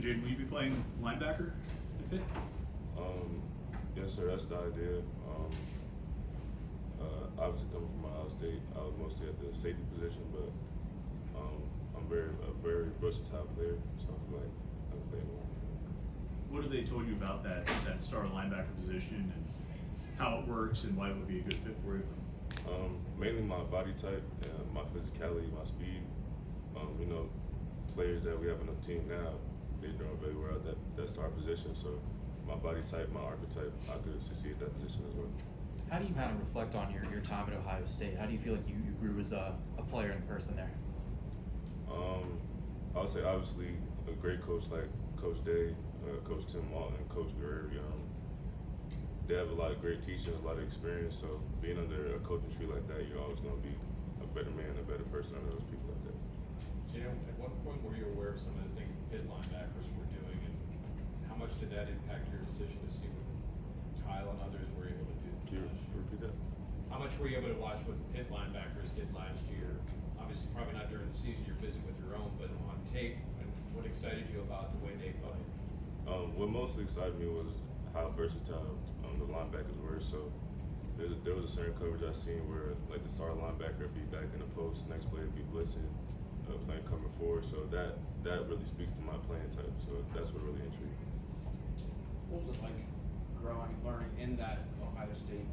Jayden, will you be playing linebacker at Pitt? Yes, sir. That's the idea. Obviously, coming from Ohio State, I was mostly at the safety position, but I'm a very versatile player, so I feel like I can play anywhere. What have they told you about that star linebacker position and how it works and why it would be a good fit for you? Mainly my body type, my physicality, my speed. Players that we have on the team now, they're doing very well at that star position. So my body type, my archetype, I could succeed at that position as well. How do you kind of reflect on your time at Ohio State? How do you feel like you grew as a player and person there? I would say obviously a great coach like Coach Day, Coach Tim Walton, Coach Guerrero. They have a lot of great teachers, a lot of experience. So being under a coaching tree like that, you're always going to be a better man, a better person under those people like that. At what point were you aware of some of the things the Pitt linebackers were doing, and how much did that impact your decision to see what Kyle and others were able to do? Can you repeat that? How much were you able to watch what the Pitt linebackers did last year? Obviously, probably not during the season, you're busy with your own, but on tape, and what excited you about the way they played? What mostly excited me was how versatile the linebackers were. So there was a certain coverage I seen where like the star linebacker would be back in the post, next play would be blitzing, playing cover forward. So that really speaks to my playing type. So that's what really intrigued me. What was it like growing and learning in that Ohio State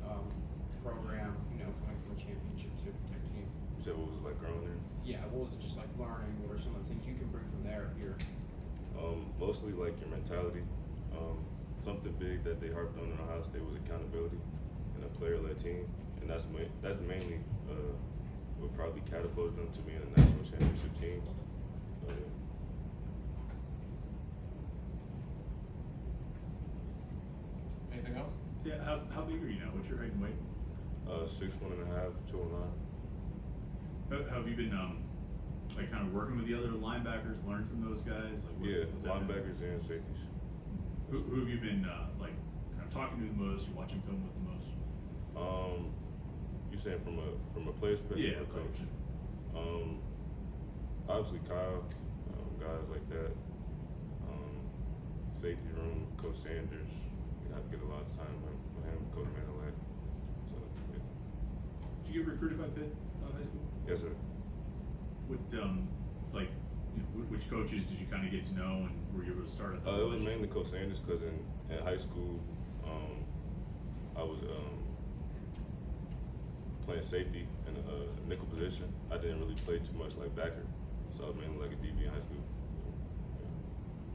program, coming from a championship to tech team? You said what was it like growing there? Yeah, what was it just like learning? What are some of the things you can bring from there here? Mostly like your mentality. Something big that they harped on in Ohio State was accountability and a player-led team, and that's mainly what probably catapulted them to being a national championship team. Anything else? Yeah, how big are you now? What's your height and weight? 6'1.5", 209. How have you been like kind of working with the other linebackers, learn from those guys? Like what's that been? Linebackers and safeties. Who have you been like kind of talking to the most, or watching film with the most? You saying from a player's perspective or coach? Obviously Kyle, guys like that. Safety room, Coach Sanders. You have to get a lot of time with him, Coach Manilak. So yeah. Did you get recruited by Pitt out of high school? Yes, sir. What which coaches did you kind of get to know, and were you able to start at the It was mainly Coach Sanders because in high school, I was playing safety in a nickel position. I didn't really play too much like backer, so I was mainly like a DB in high school.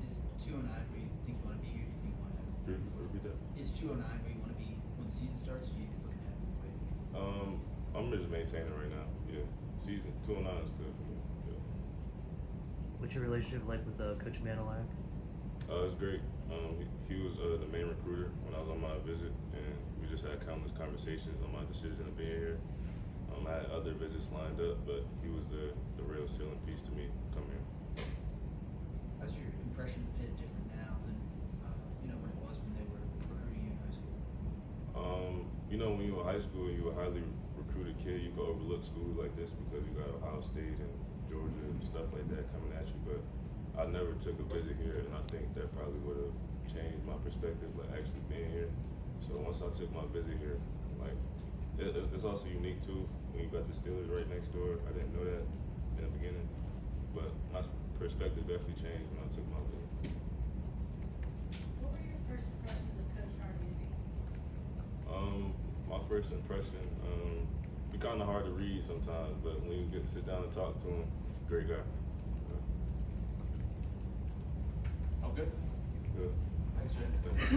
Is 209 where you think you want to be, or do you think you want to have? Repeat that. Is 209 where you want to be when the season starts, or you looking at it quick? I'm just maintaining right now. Yeah, season 209 is good for me. Yeah. What's your relationship like with Coach Manilak? It's great. He was the main recruiter when I was on my visit, and we just had countless conversations on my decision of being here. I had other visits lined up, but he was the real sealing piece to me coming here. How's your impression of Pitt different now than what it was when they were recruiting you in high school? When you were in high school and you were a highly recruited kid, you could overlook schools like this because you got Ohio State and Georgia and stuff like that coming at you. But I never took a visit here, and I think that probably would have changed my perspective, like actually being here. So once I took my visit here, like it's also unique too when you got the Steelers right next door. I didn't know that in the beginning, but my perspective definitely changed when I took my visit. What were your first impressions of Coach Hardesty? My first impression, be kind of hard to read sometimes, but when you get to sit down and talk to him, great guy. Oh, good. Good. Thanks, Jay.